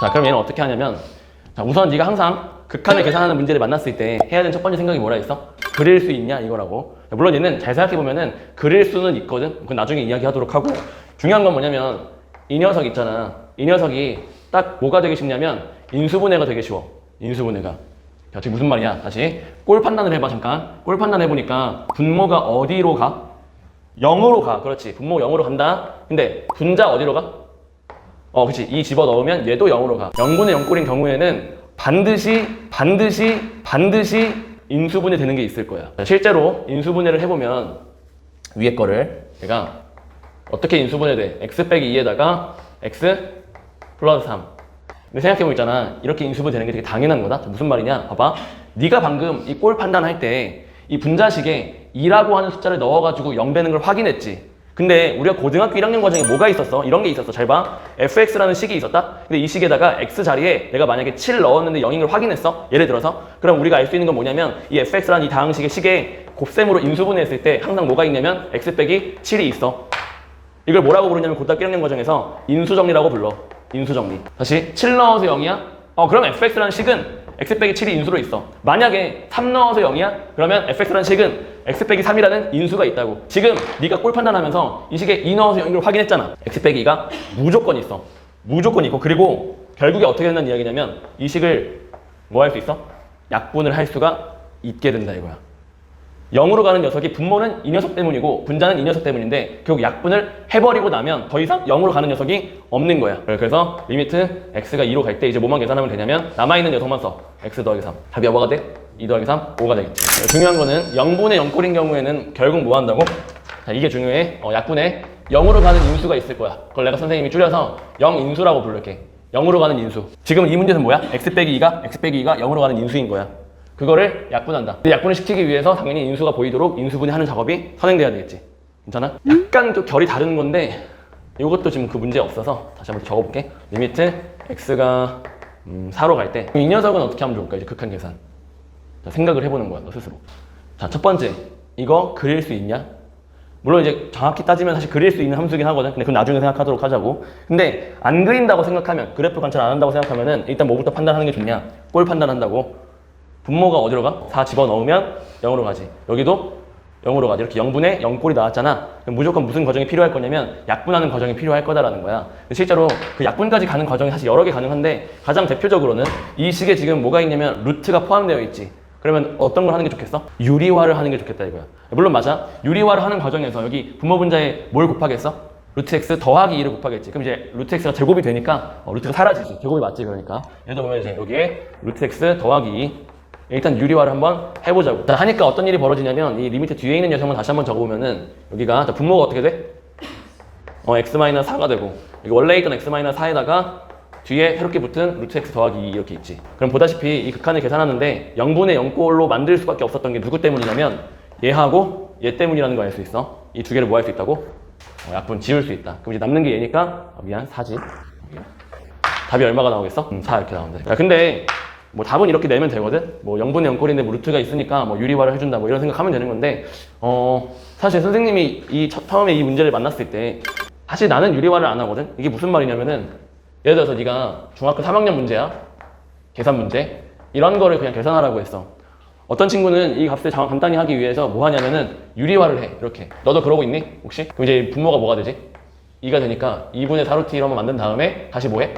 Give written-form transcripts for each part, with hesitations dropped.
자, 그럼 얘는 어떻게 하냐면, 자, 우선 네가 항상 극한을 계산하는 문제를 만났을 때 해야 되는 첫 번째 생각이 뭐라 했어? 그릴 수 있냐 이거라고. 물론 얘는 잘 생각해보면은 그릴 수는 있거든. 그건 나중에 이야기하도록 하고, 중요한 건 뭐냐면 이 녀석 있잖아. 이 녀석이 딱 뭐가 되게 쉽냐면 인수분해가 되게 쉬워. 인수분해가. 자, 지금 무슨 말이야? 다시 꼴 판단을 해봐. 잠깐 꼴 판단 해보니까 분모가 어디로 가? 0으로 가. 그렇지. 분모 0으로 간다. 근데 분자 어디로 가? 그렇지. 이 집어넣으면 얘도 0으로 가. 0분의 0꼴인 경우에는 반드시 인수분해 되는 게 있을 거야. 실제로 인수분해를 해보면 위에 거를 내가 어떻게 인수분해 돼? x 빼기 2에다가 x 플러스 3. 근데 생각해보면 있잖아. 이렇게 인수분해 되는 게 되게 당연한 거다. 무슨 말이냐? 봐봐. 네가 방금 이 꼴 판단할 때 이 분자식에 2라고 하는 숫자를 넣어가지고 0 되는 걸 확인했지. 근데 우리가 고등학교 1학년 과정에 뭐가 있었어? 이런 게 있었어. 잘 봐. fx라는 식이 있었다. 근데 이 식에다가 x 자리에 내가 만약에 7 넣었는데 0인 걸 확인했어. 예를 들어서. 그럼 우리가 알 수 있는 건 뭐냐면 이 fx라는 이 다항식의 식에 곱셈으로 인수분해했을 때 항상 뭐가 있냐면 x 빼기 7이 있어. 이걸 뭐라고 부르냐면 고등학교 1학년 과정에서 인수정리라고 불러. 인수정리. 다시 7 넣어서 0이야? 그럼 fx라는 식은 x 빼기 7이 인수로 있어. 만약에 3 넣어서 0이야? 그러면 fx라는 식은 x 빼기 3이라는 인수가 있다고. 지금 네가 꼴 판단하면서 이 식에 2 넣어서 0을 확인했잖아. x 빼기 2가 무조건 있어. 무조건 있고, 그리고 결국에 어떻게 된다는 이야기냐면 이 식을 뭐 할 수 있어? 약분을 할 수가 있게 된다 이거야. 0으로 가는 녀석이 분모는 이 녀석 때문이고 분자는 이 녀석 때문인데 결국 약분을 해버리고 나면 더 이상 0으로 가는 녀석이 없는 거야. 그래서 리미트 x가 2로 갈 때 이제 뭐만 계산하면 되냐면 남아있는 녀석만 써. x 더하기 3. 답이 뭐가 돼? 2 더하기 3, 5가 되겠지. 중요한 거는 0분의 0꼴인 경우에는 결국 뭐 한다고? 자, 이게 중요해. 약분에 0으로 가는 인수가 있을 거야. 그걸 내가 선생님이 줄여서 0인수라고 부를게. 0으로 가는 인수. 지금 이 문제는 뭐야? x 빼기 2가 0으로 가는 인수인 거야. 그거를 약분한다. 근데 약분을 시키기 위해서 당연히 인수가 보이도록 인수분해하는 작업이 선행돼야 되겠지. 괜찮아? 약간 또 결이 다른 건데 이것도 지금 그 문제 없어서 다시 한번 적어볼게. 리미트 x가 4로 갈 때 이 녀석은 어떻게 하면 좋을까? 이제 극한 계산. 자, 생각을 해보는 거야, 너 스스로. 자, 첫 번째, 이거 그릴 수 있냐? 물론 이제 정확히 따지면 사실 그릴 수 있는 함수긴 하거든. 근데 그건 나중에 생각하도록 하자고. 근데 안 그린다고 생각하면, 그래프 관찰 안 한다고 생각하면은 일단 뭐부터 판단하는 게 좋냐? 꼴 판단한다고. 분모가 어디로 가? 4 집어넣으면 0으로 가지. 여기도 0으로 가지. 이렇게 0분의 0꼴이 나왔잖아. 그럼 무조건 무슨 과정이 필요할 거냐면 약분하는 과정이 필요할 거다라는 거야. 실제로 그 약분까지 가는 과정이 사실 여러 개 가능한데 가장 대표적으로는 이 식에 지금 뭐가 있냐면 루트가 포함되어 있지. 그러면 어떤 걸 하는 게 좋겠어? 유리화를 하는 게 좋겠다 이거야. 물론 맞아. 유리화를 하는 과정에서 여기 분모 분자에 뭘 곱하겠어? 루트 x 더하기 2를 곱하겠지. 그럼 이제 루트 x가 제곱이 되니까 루트가 사라지지. 제곱이 맞지 그러니까. 예를 들면 이제 여기에 루트 x 더하기 2. 일단 유리화를 한번 해보자고. 자, 하니까 어떤 일이 벌어지냐면 이 리미트 뒤에 있는 녀석만 다시 한번 적어보면은 여기가 자, 분모가 어떻게 돼? x-4가 되고 여기 원래 있던 x-4에다가 뒤에 새롭게 붙은 루트 x 더하기 2 이렇게 있지. 그럼 보다시피 이 극한을 계산하는데 0분의 0꼴로 만들 수밖에 없었던 게 누구 때문이냐면 얘하고 얘 때문이라는 걸 알 수 있어. 이 두 개를 뭐 할 수 있다고? 약분 지울 수 있다. 그럼 이제 남는 게 얘니까 미안 4지. 답이 얼마가 나오겠어? 4 이렇게 나오는데. 야, 근데 뭐 답은 이렇게 내면 되거든? 뭐 0분의 0꼴인데 뭐 루트가 있으니까 뭐 유리화를 해준다 뭐 이런 생각하면 되는 건데 사실 선생님이 처음에 이 문제를 만났을 때 사실 나는 유리화를 안 하거든? 이게 무슨 말이냐면은 예를 들어서 네가 중학교 3학년 문제야 계산 문제 이런 거를 그냥 계산하라고 했어. 어떤 친구는 이 값을 간단히 하기 위해서 뭐 하냐면은 유리화를 해 이렇게. 너도 그러고 있니? 혹시? 그럼 이제 분모가 뭐가 되지? 2가 되니까 2분의 4루트 1 한번 만든 다음에 다시 뭐 해?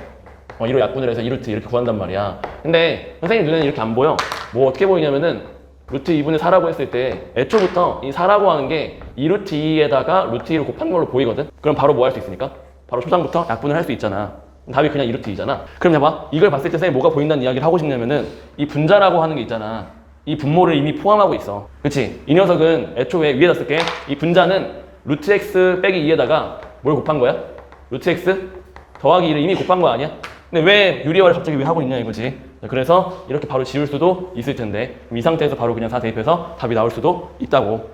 1로 약분을 해서 2루트 이렇게 구한단 말이야. 근데 선생님 눈에는 이렇게 안 보여. 뭐 어떻게 보이냐면은 루트 2분의 4라고 했을 때 애초부터 이 4라고 하는 게 2루트 2에다가 루트 2를 곱한 걸로 보이거든? 그럼 바로 뭐 할 수 있으니까? 바로 초장부터 약분을 할 수 있잖아. 답이 그냥 2루트 2잖아. 그럼 봐봐. 이걸 봤을 때 선생님 뭐가 보인다는 이야기를 하고 싶냐면은 이 분자라고 하는 게 있잖아. 이 분모를 이미 포함하고 있어. 그치? 이 녀석은 애초에 위에다 쓸게. 이 분자는 루트 x 빼기 2에다가 뭘 곱한 거야? 루트 x 더하기 2를 이미 곱한 거 아니야? 근데 왜 유리화를 갑자기 왜 하고 있냐 이거지. 그래서 이렇게 바로 지울 수도 있을 텐데 이 상태에서 바로 그냥 4 대입해서 답이 나올 수도 있다고.